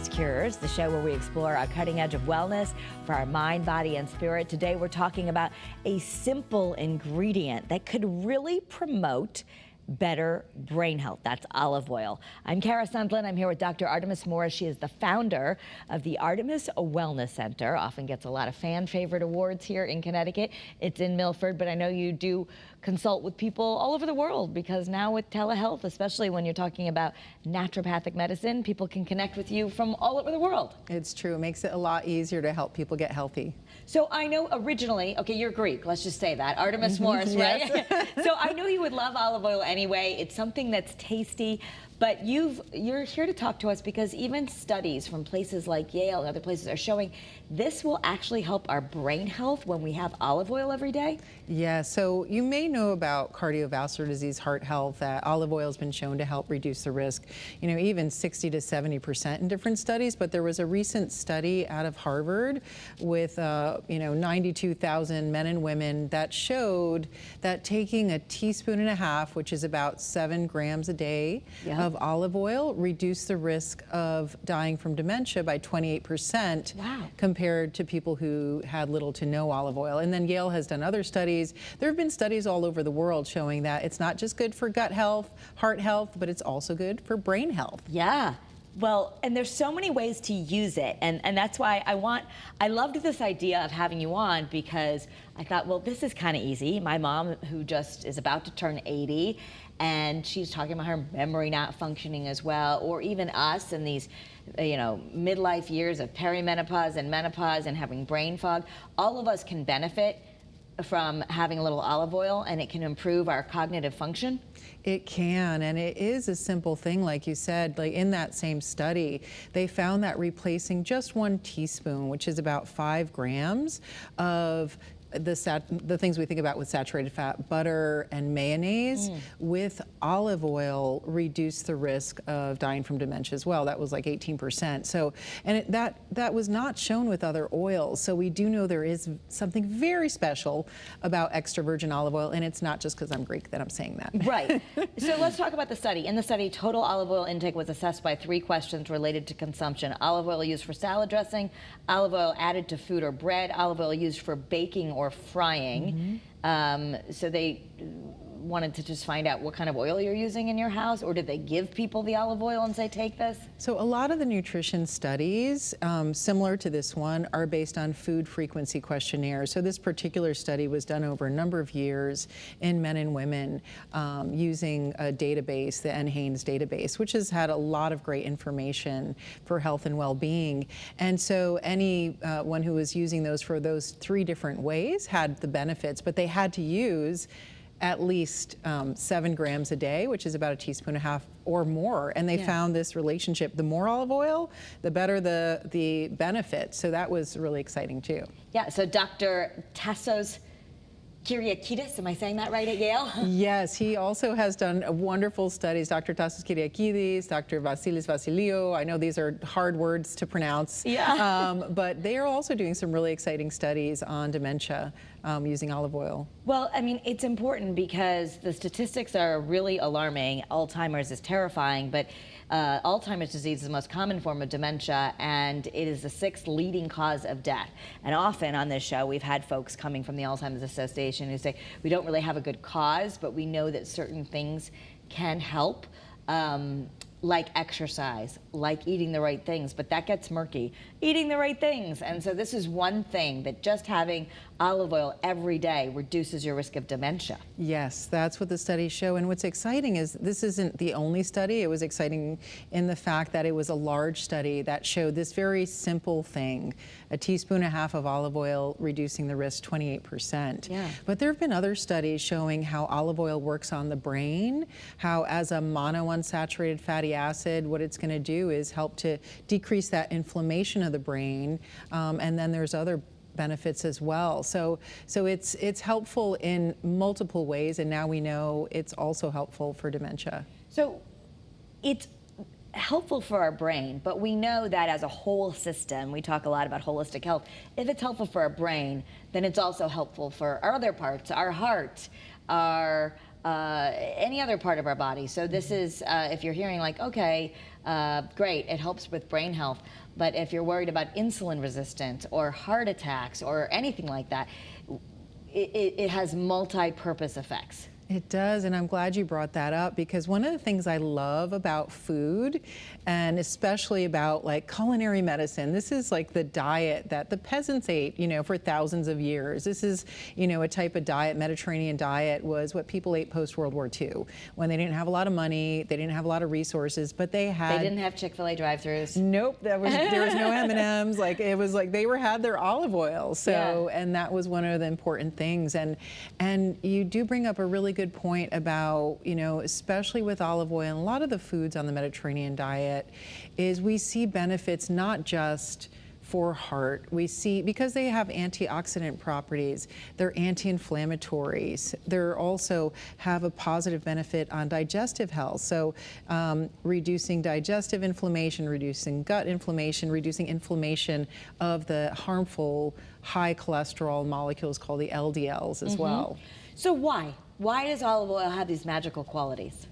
as CURES, the show where we explore our cutting edge of wellness for our mind, body, and spirit. Today we're talking about a simple ingredient that could really promote better brain health. That's olive oil. I'm Kara Sundlin. I'm here with Dr. Artemis Morris. She is the founder of the Artemis Wellness Center. Often gets a lot of fan favorite awards here in Connecticut. It's in Milford, but I know you do consult with people all over the world, because now with telehealth, especially when you're talking about naturopathic medicine, people can connect with you from all over the world. It's true. It makes it a lot easier to help people get healthy. So I know originally, okay, you're Greek, let's just say that, Artemis Morris, right? Yes. So I know you would love olive oil anyway. It's something that's tasty, but you're here to talk to us because even studies from places like Yale and other places are showing this will actually help our brain health when we have olive oil every day. Yeah, so you may know about cardiovascular disease, heart health, that olive oil has been shown to help reduce the risk, even 60 to 70% in different studies. But there was a recent study out of Harvard with 92,000 men and women that showed that taking a teaspoon and a half, which is about 7 grams a day of olive oil, reduced the risk of dying from dementia by 28%. Wow. Compared to people who had little to no olive oil. And then Yale has done other studies. There have been studies all over the world showing that it's not just good for gut health, heart health, but it's also good for brain health. Yeah. Well, and there's so many ways to use it, and that's why I loved this idea of having you on, because I thought, well, this is kind of easy. My mom, who just is about to turn 80, and she's talking about her memory not functioning as well, or even us in these midlife years of perimenopause and menopause and having brain fog. All of us can benefit from having a little olive oil, and it can improve our cognitive function. It can, and it is a simple thing, like you said. Like in that same study, they found that replacing just 1 teaspoon, which is about 5 grams of the things we think about with saturated fat, butter and mayonnaise, with olive oil, reduced the risk of dying from dementia as well. That was like 18%. So, and that was not shown with other oils. So we do know there is something very special about extra virgin olive oil, and it's not just because I'm Greek that I'm saying that. Right. So let's talk about the study. In the study, total olive oil intake was assessed by 3 questions related to consumption: olive oil used for salad dressing, olive oil added to food or bread, olive oil used for baking or frying. So they wanted to just find out what kind of oil you're using in your house, or did they give people the olive oil and say, take this? So a lot of the nutrition studies, similar to this one, are based on food frequency questionnaires. So this particular study was done over a number of years in men and women using a database, the NHANES database, which has had a lot of great information for health and well-being. And so anyone who was using those for those 3 different ways had the benefits, but they had to use at least 7 grams a day, which is about a teaspoon and a half or more. And they found this relationship: the more olive oil, the better the benefit. So that was really exciting too. Yeah, so Dr. Tassos Kyriakidis, am I saying that right, at Yale? Yes, he also has done wonderful studies. Dr. Tassos Kyriakidis, Dr. Vasilis Vasiliou. I know these are hard words to pronounce, but they are also doing some really exciting studies on dementia using olive oil. Well, I mean, it's important because the statistics are really alarming. Alzheimer's is terrifying, but Alzheimer's disease is the most common form of dementia, and it is the 6th leading cause of death. And often on this show, we've had folks coming from the Alzheimer's Association who say, we don't really have a good cause, but we know that certain things can help, like exercise, like eating the right things, but that gets murky. Eating the right things. And so this is one thing, that just having olive oil every day reduces your risk of dementia. Yes, that's what the studies show. And what's exciting is this isn't the only study. It was exciting in the fact that it was a large study that showed this very simple thing: a teaspoon and a half of olive oil reducing the risk 28%. Yeah. But there have been other studies showing how olive oil works on the brain, how as a monounsaturated fatty acid, what it's going to do is help to decrease that inflammation of the brain, and then there's other benefits as well. So it's helpful in multiple ways, and now we know it's also helpful for dementia. So it's helpful for our brain, but we know that as a whole system, we talk a lot about holistic health. If it's helpful for our brain, then it's also helpful for our other parts, our heart, our any other part of our body. So this is, if you're hearing like, okay, great, it helps with brain health, but if you're worried about insulin resistance or heart attacks or anything like that, it has multi-purpose effects. It does, and I'm glad you brought that up, because one of the things I love about food, and especially about like culinary medicine, this is like the diet that the peasants ate, for thousands of years. This is, a type of diet. Mediterranean diet was what people ate post-World War II, when they didn't have a lot of money, they didn't have a lot of resources, but they didn't have Chick-fil-A drive-thrus. Nope, there was no M&Ms. Like, it was like they had their olive oil. So, yeah. And that was one of the important things. And you do bring up a really good point about, especially with olive oil and a lot of the foods on the Mediterranean diet, is we see benefits not just for heart. We see, because they have antioxidant properties, they're anti-inflammatories. They also have a positive benefit on digestive health. So reducing digestive inflammation, reducing gut inflammation, reducing inflammation of the harmful high cholesterol molecules called the LDLs as well. So why? Why does olive oil have these magical qualities?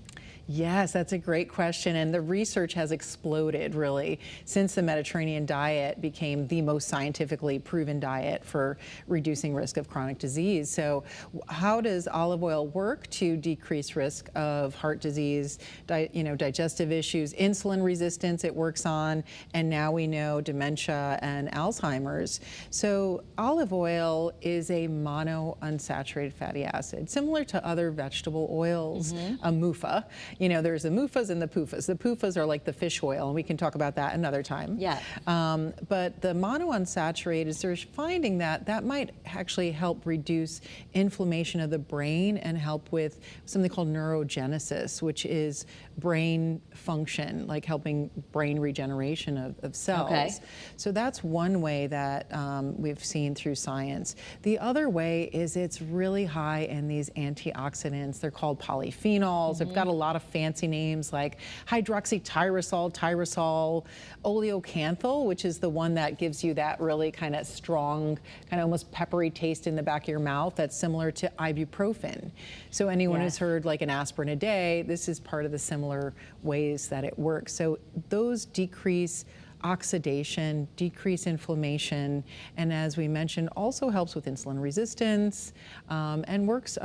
Yes, that's a great question, and the research has exploded really since the Mediterranean diet became the most scientifically proven diet for reducing risk of chronic disease. So how does olive oil work to decrease risk of heart disease, digestive issues, insulin resistance it works on, and now we know dementia and Alzheimer's. So olive oil is a monounsaturated fatty acid, similar to other vegetable oils, a MUFA. There's the MUFAs and the PUFAs. The PUFAs are like the fish oil, and we can talk about that another time. Yeah. But the monounsaturated, they're finding that might actually help reduce inflammation of the brain and help with something called neurogenesis, which is brain function, like helping brain regeneration of cells. Okay. So that's one way that we've seen through science. The other way is it's really high in these antioxidants. They're called polyphenols. They've got a lot of fancy names like hydroxytyrosol, tyrosol, oleocanthal, which is the one that gives you that really kind of strong, kind of almost peppery taste in the back of your mouth that's similar to ibuprofen. So anyone who's heard like an aspirin a day, this is part of the similar ways that it works. So those decrease oxidation, decrease inflammation, and as we mentioned, also helps with insulin resistance and works.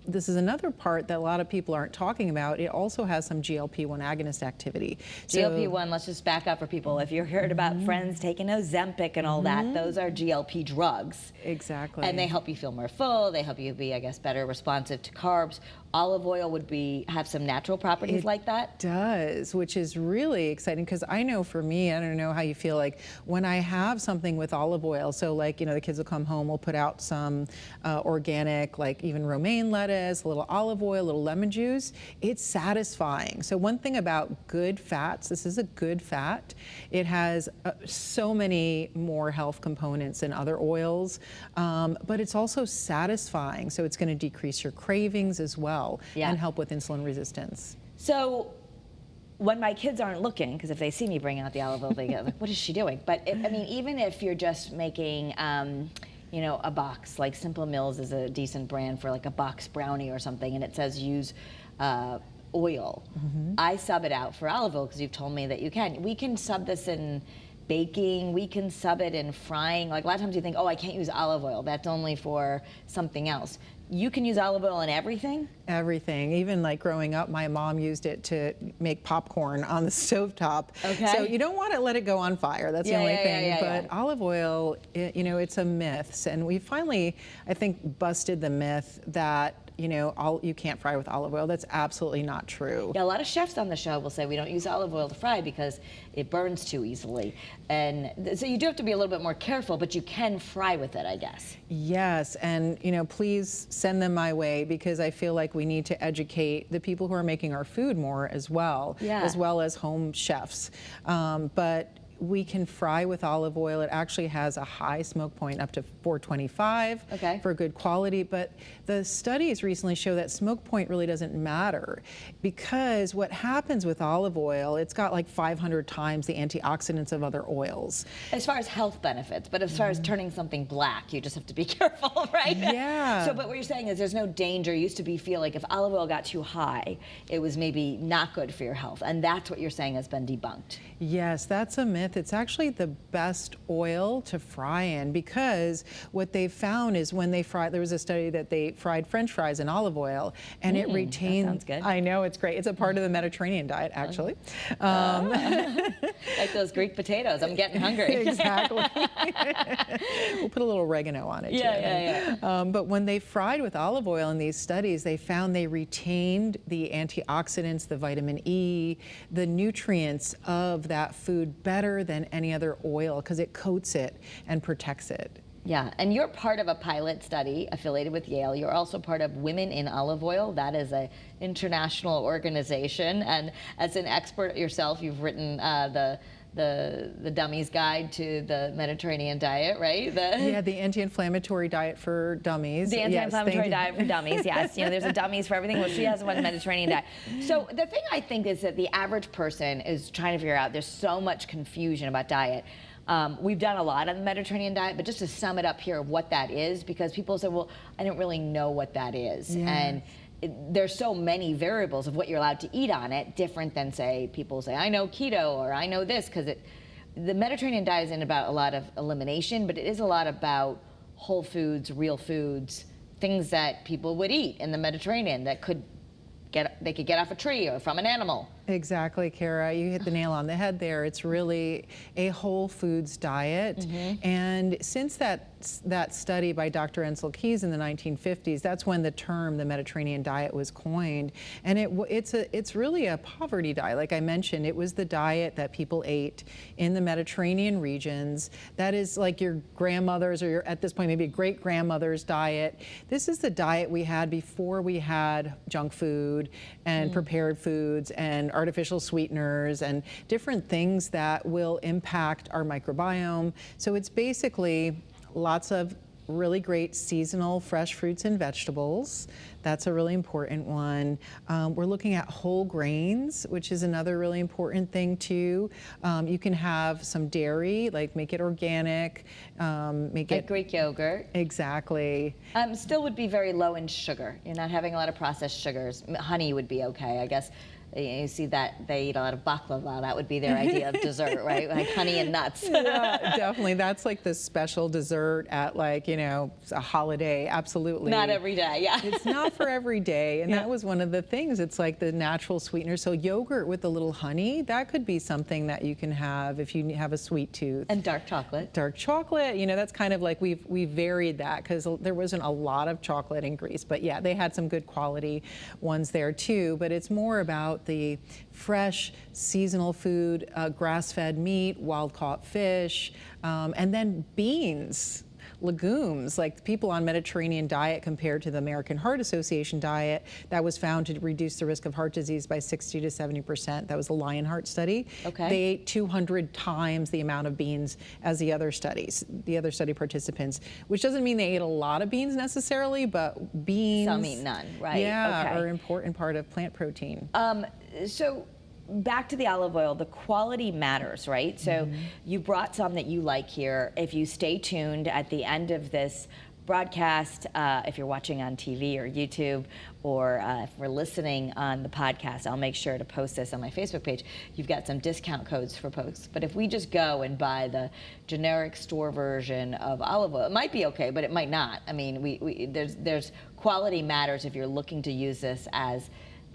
This is another part that a lot of people aren't talking about. It also has some GLP-1 agonist activity. GLP-1, let's just back up for people. If you've heard about friends taking Ozempic and all that, those are GLP drugs. Exactly. And they help you feel more full. They help you be, I guess, better responsive to carbs. Olive oil would have some natural properties like that? It does, which is really exciting, because I know for me, I don't know how you feel, like when I have something with olive oil, so like, the kids will come home, we'll put out some organic, like even romaine lettuce, a little olive oil, a little lemon juice, it's satisfying. So one thing about good fats, this is a good fat, it has so many more health components than other oils, but it's also satisfying, so it's going to decrease your cravings as well. And help with insulin resistance. So when my kids aren't looking, because if they see me bring out the olive oil, they get like, what is she doing? But even if you're just making, a box, like Simple Mills is a decent brand for like a box brownie or something, and it says use oil. I sub it out for olive oil because you've told me that you can. We can sub this in baking, we can sub it in frying. Like a lot of times you think, oh, I can't use olive oil, that's only for something else. You can use olive oil in everything? Everything. Even like growing up, my mom used it to make popcorn on the stovetop. Okay. So you don't want to let it go on fire. That's the only thing. But olive oil, it's a myth. And we finally, I think, busted the myth that you can't fry with olive oil. That's absolutely not true. Yeah, a lot of chefs on the show will say we don't use olive oil to fry because it burns too easily. And so you do have to be a little bit more careful, but you can fry with it, I guess. Yes, and please send them my way, because I feel like we need to educate the people who are making our food more as well as home chefs. But we can fry with olive oil. It actually has a high smoke point up to 425 for good quality. But the studies recently show that smoke point really doesn't matter, because what happens with olive oil, it's got like 500 times the antioxidants of other oils. As far as health benefits, but as far as turning something black, you just have to be careful, right? Yeah. So, but what you're saying is there's no danger. It used to feel like if olive oil got too high, it was maybe not good for your health. And that's what you're saying has been debunked. Yes, that's a myth. It's actually the best oil to fry in, because what they found is when they fry, there was a study that they fried French fries in olive oil, and it retained. That sounds good. I know, it's great. It's a part of the Mediterranean diet, actually. Like those Greek potatoes. I'm getting hungry. Exactly. We'll put a little oregano on it too. Yeah. But when they fried with olive oil in these studies, they found they retained the antioxidants, the vitamin E, the nutrients of that food better than any other oil, because it coats it and protects it. Yeah, and you're part of a pilot study affiliated with Yale. You're also part of Women in Olive Oil. That is an international organization. And as an expert yourself, you've written the Dummies Guide to the Mediterranean Diet, right? Yeah, the anti-inflammatory diet for dummies. The anti-inflammatory diet for dummies, yes. You know, there's a dummies for everything. Well, she has one Mediterranean diet. So the thing I think is that the average person is trying to figure out, there's so much confusion about diet. We've done a lot on the Mediterranean diet, but just to sum it up here of what that is, because people say, well, I don't really know what that is. Yeah. And there's so many variables of what you're allowed to eat on it, different than, say, people say, I know keto or I know this, because the Mediterranean diet isn't about a lot of elimination, but it is a lot about whole foods, real foods, things that people would eat in the Mediterranean that they could get off a tree or from an animal. Exactly, Kara. You hit the nail on the head there. It's really a whole foods diet. And since that study by Dr. Ensel Keys in the 1950s, that's when the term the Mediterranean diet was coined. And it's really a poverty diet. Like I mentioned, it was the diet that people ate in the Mediterranean regions. That is like your grandmother's, or at this point maybe great grandmother's diet. This is the diet we had before we had junk food and prepared foods and artificial sweeteners and different things that will impact our microbiome. So it's basically lots of really great seasonal fresh fruits and vegetables. That's a really important one. We're looking at whole grains, which is another really important thing too. You can have some dairy, like make it organic, Like Greek yogurt. Exactly. Still would be very low in sugar. You're not having a lot of processed sugars. Honey would be okay, I guess. You see that they eat a lot of baklava. That would be their idea of dessert, right? Like honey and nuts. Yeah, definitely. That's like the special dessert at, like, you know, a holiday. Absolutely. Not every day, yeah. It's not for every day. And that was one of the things. It's like the natural sweetener. So yogurt with a little honey, that could be something that you can have if you have a sweet tooth. And dark chocolate. Dark chocolate, you know, that's kind of like we've varied that, because there wasn't a lot of chocolate in Greece. But yeah, they had some good quality ones there too. But it's more about the fresh seasonal food, grass-fed meat, wild-caught fish, and then beans, legumes. Like people on Mediterranean diet compared to the American Heart Association diet, that was found to reduce the risk of heart disease by 60 to 70%. That was the Lionheart study. Okay. They ate 200 times the amount of beans as the other study participants, which doesn't mean they ate a lot of beans necessarily, but beans. Some eat none, right? Yeah, okay. are an important part of plant protein. So back to the olive oil, the quality matters, right? So you brought some that you like here. If you stay tuned at the end of this broadcast, if you're watching on TV or YouTube, or if we're listening on the podcast, I'll make sure to post this on my Facebook page. You've got some discount codes for folks. But if we just go and buy the generic store version of olive oil, it might be okay, but it might not. I mean, there's quality matters if you're looking to use this as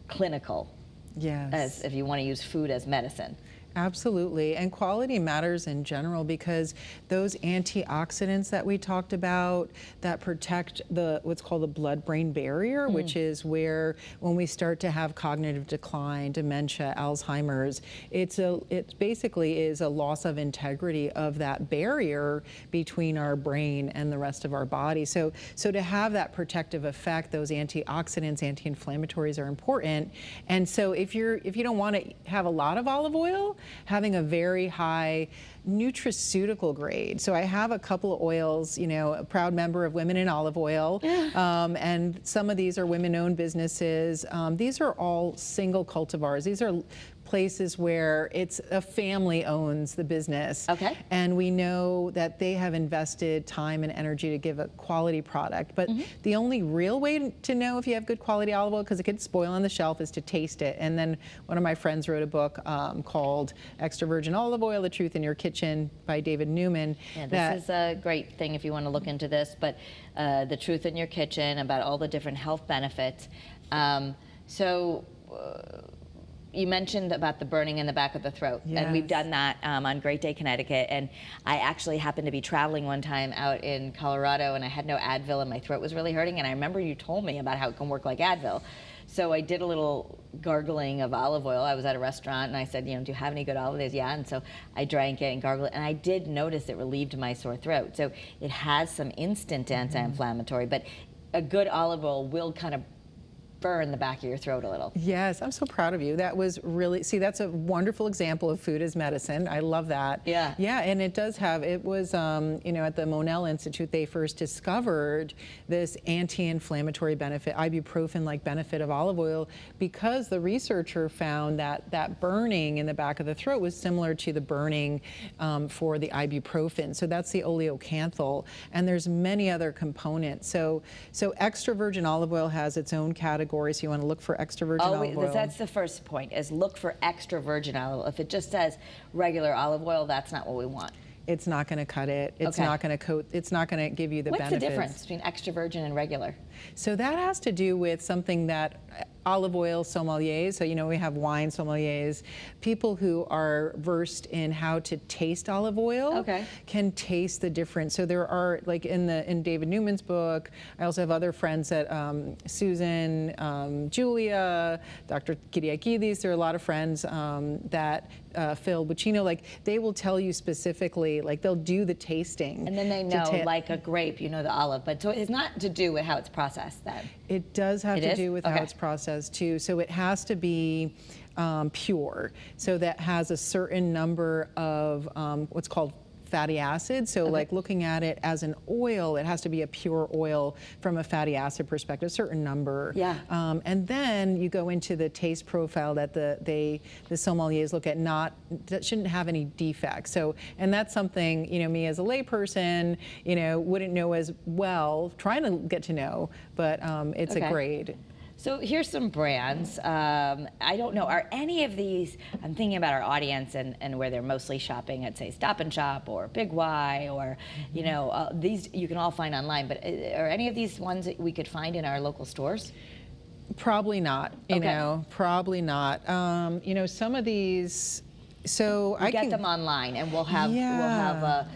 clinical. Yes. As if you want to use food as medicine. Absolutely, and quality matters in general, because those antioxidants that we talked about that protect what's called the blood-brain barrier, which is where when we start to have cognitive decline, dementia, Alzheimer's, it basically is a loss of integrity of that barrier between our brain and the rest of our body. So to have that protective effect, those antioxidants, anti-inflammatories are important. And so if you don't want to have a lot of olive oil, having a very high nutraceutical grade. So I have a couple of oils, you know, a proud member of Women in Olive Oil, and some of these are women-owned businesses. These are all single cultivars. These are places where it's a family owns the business. Okay. And we know that they have invested time and energy to give a quality product. But the only real way to know if you have good quality olive oil, because it could spoil on the shelf, is to taste it. And then one of my friends wrote a book called Extra Virgin Olive Oil, The Truth in Your Kitchen by David Newman. Yeah, this is a great thing if you want to look into this, but The Truth in Your Kitchen, about all the different health benefits. You mentioned about the burning in the back of the throat, and we've done that on Great Day, Connecticut, and I actually happened to be traveling one time out in Colorado, and I had no Advil, and my throat was really hurting, and I remember you told me about how it can work like Advil. So I did a little gargling of olive oil. I was at a restaurant, and I said, you know, do you have any good olive oil? Yeah, and so I drank it and gargled it, and I did notice it relieved my sore throat. So it has some instant anti-inflammatory, but a good olive oil will kind of burn the back of your throat a little. Yes, I'm so proud of you. That was really, see, that's a wonderful example of food as medicine. I love that. Yeah. Yeah, and it does have, it was, you know, at the Monell Institute, they first discovered this anti-inflammatory benefit, ibuprofen-like benefit of olive oil, because the researcher found that that burning in the back of the throat was similar to the burning for the ibuprofen. So that's the oleocanthal, and there's many other components. So extra virgin olive oil has its own category. So you want to look for extra virgin olive oil. That's the first point, is look for extra virgin olive oil. If it just says regular olive oil, that's not what we want. It's not going to cut it. It's not going to coat. It's not going to give you the benefits. What's the difference between extra virgin and regular? So that has to do with something that olive oil sommeliers, so you know we have wine sommeliers, people who are versed in how to taste olive oil can taste the difference. So there are, like in David Newman's book, I also have other friends that Susan, Julia, Dr. Kyriakidis, there are a lot of friends that Phil Buccino, like they will tell you specifically, like they'll do the tasting. And then they know, like a grape, you know the olive, but so it's not to do with how it's processed then? It does have to do with how it's processed too. So it has to be pure. So that has a certain number of what's called fatty acids. So like looking at it as an oil, it has to be a pure oil from a fatty acid perspective, a certain number. Yeah. And then you go into the taste profile that the sommeliers look at, that shouldn't have any defects. So, and that's something, you know, me as a layperson, you know, wouldn't know as well, trying to get to know, but it's a grade. So here's some brands. I don't know, are any of these, I'm thinking about our audience and where they're mostly shopping at, say, Stop and Shop or Big Y, or, you know, these you can all find online, but are any of these ones that we could find in our local stores? Probably not, you know, probably not. You know, some of these, so I get them online, and we'll have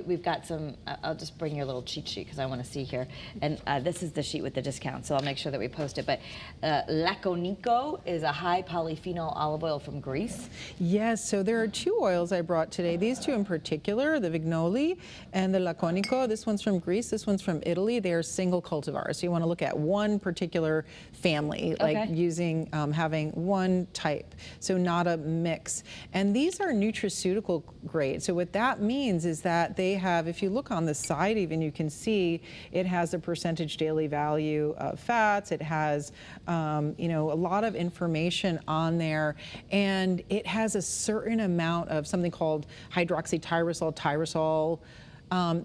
we've got some, I'll just bring your little cheat sheet because I want to see here. And this is the sheet with the discount, so I'll make sure that we post it. But Laconico is a high polyphenol olive oil from Greece. Yes, so there are two oils I brought today. These two in particular, the Vignoli and the Laconico. This one's from Greece, this one's from Italy. They are single cultivars. So you want to look at one particular family, like using, having one type, so not a mix. And these are nutraceutical grade. So what that means is that they have, if you look on the side even, you can see it has a percentage daily value of fats. It has, you know, a lot of information on there, and it has a certain amount of something called hydroxytyrosol,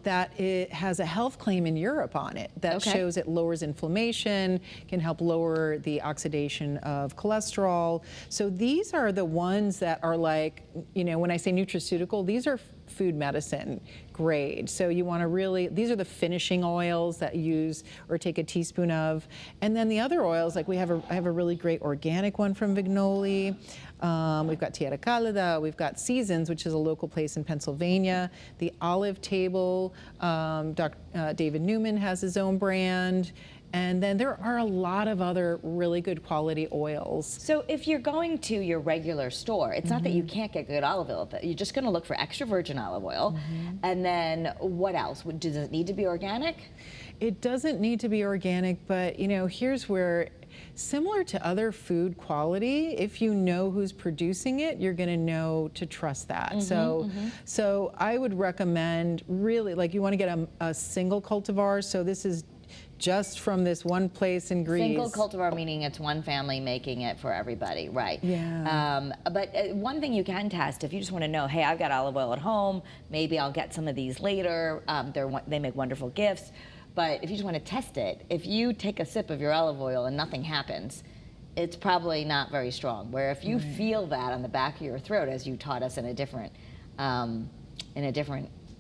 that it has a health claim in Europe on it that shows it lowers inflammation, can help lower the oxidation of cholesterol. So these are the ones that are like, you know, when I say nutraceutical, these are food medicine grade. So you want to really, these are the finishing oils that you use or take a teaspoon of. And then the other oils, like I have a really great organic one from Vignoli. We've got Tierra Calida, we've got Seasons, which is a local place in Pennsylvania. The Olive Table, David Newman has his own brand. And then there are a lot of other really good quality oils. So if you're going to your regular store, it's not that you can't get good olive oil, but you're just going to look for extra virgin olive oil. And then what else? Does it need to be organic? It doesn't need to be organic, but you know, here's where similar to other food quality, if you know who's producing it, you're going to know to trust that. So I would recommend really, like, you want to get a single cultivar. So this is just from this one place in Greece. Single cultivar meaning it's one family making it for everybody, right? Yeah. But one thing you can test if you just want to know, hey, I've got olive oil at home, maybe I'll get some of these later. They make wonderful gifts. But if you just want to test it, if you take a sip of your olive oil and nothing happens, it's probably not very strong. Where if you feel that on the back of your throat, as you taught us in a different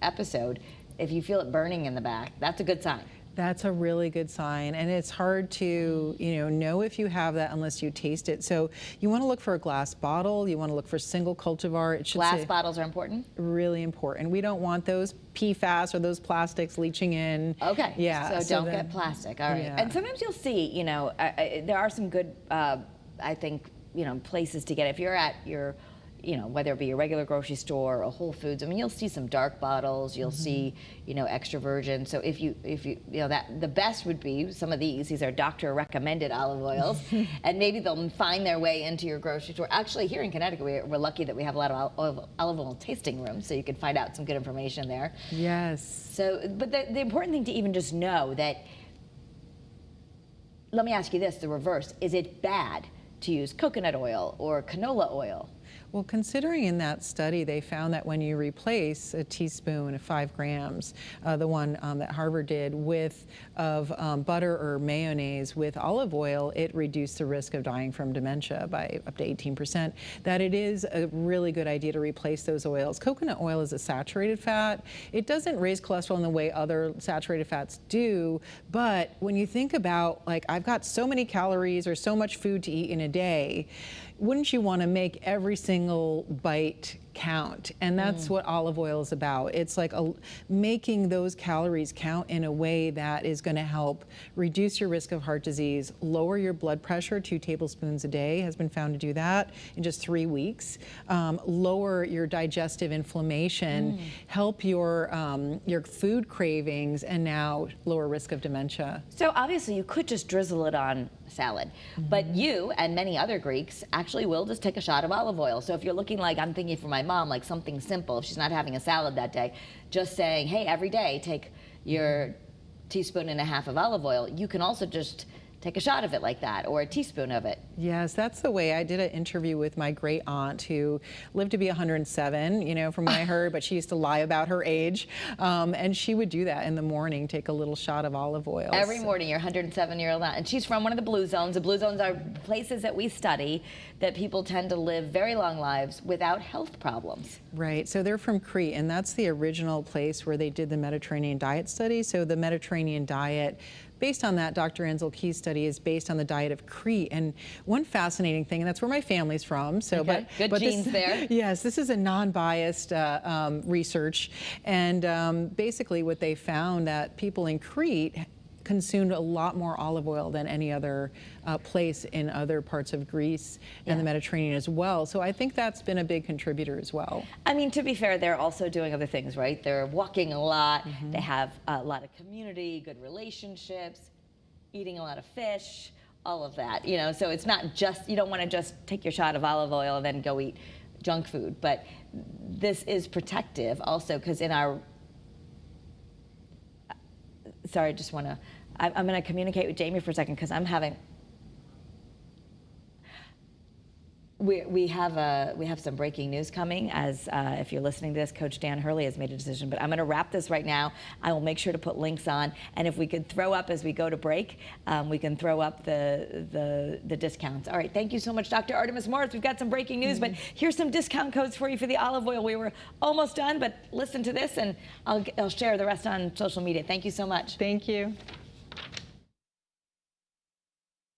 episode, if you feel it burning in the back, that's a good sign. That's a really good sign, and it's hard to know if you have that unless you taste it. So you want to look for a glass bottle. You want to look for single cultivar. It should Glass bottles are important? Really important. We don't want those PFAS or those plastics leaching in. Okay. Yeah. So don't get plastic. All right. Yeah. And sometimes you'll see, there are some good, I think, places to get it. If you're at your, whether it be a regular grocery store or Whole Foods, I mean, you'll see some dark bottles, you'll see, extra virgin. So if you that the best would be some of these are doctor recommended olive oils, and maybe they'll find their way into your grocery store. Actually, here in Connecticut, we're lucky that we have a lot of olive oil tasting rooms, so you can find out some good information there. Yes. So, but the important thing to even just know that, let me ask you this, the reverse, is it bad to use coconut oil or canola oil? Well, considering in that study, they found that when you replace a teaspoon of 5 grams, the one that Harvard did, of butter or mayonnaise with olive oil, it reduced the risk of dying from dementia by up to 18%. That it is a really good idea to replace those oils. Coconut oil is a saturated fat. It doesn't raise cholesterol in the way other saturated fats do, but when you think about, like, I've got so many calories or so much food to eat in a day, wouldn't you want to make every single bite count? And that's what olive oil is about. It's like making those calories count in a way that is going to help reduce your risk of heart disease, lower your blood pressure. 2 tablespoons a day has been found to do that in just 3 weeks. Lower your digestive inflammation, help your food cravings, and now lower risk of dementia. So obviously you could just drizzle it on salad, but you and many other Greeks actually will just take a shot of olive oil. So if you're looking, like I'm thinking for my mom, like something simple, if she's not having a salad that day, just saying, hey, every day take your teaspoon and a half of olive oil. You can also just take a shot of it like that, or a teaspoon of it. Yes, that's the way. I did an interview with my great aunt who lived to be 107, from what I heard, but she used to lie about her age. And she would do that in the morning, take a little shot of olive oil. Every morning, your 107-year-old aunt. And she's from one of the blue zones. The blue zones are places that we study that people tend to live very long lives without health problems. Right, so they're from Crete, and that's the original place where they did the Mediterranean diet study. So the Mediterranean diet, based on that, Dr. Ansel Key's study is based on the diet of Crete. And one fascinating thing, and that's where my family's from. So, okay. Good genes there. Yes, this is a non-biased research. And basically what they found that people in Crete consumed a lot more olive oil than any other place in other parts of Greece and the Mediterranean as well. So I think that's been a big contributor as well. I mean, to be fair, they're also doing other things, right? They're walking a lot. They have a lot of community, good relationships, eating a lot of fish, all of that. So it's not just, you don't want to just take your shot of olive oil and then go eat junk food. But this is protective also because in our, sorry, I just want to, I'm going to communicate with Jamie for a second because I'm having, we have some breaking news coming. As if you're listening to this, Coach Dan Hurley has made a decision, but I'm going to wrap this right now. I will make sure to put links on, and if we could throw up as we go to break, we can throw up the discounts. All right, thank you so much, Dr. Artemis Morris. We've got some breaking news, but here's some discount codes for you for the olive oil. We were almost done, but listen to this, and I'll share the rest on social media. Thank you so much. Thank you.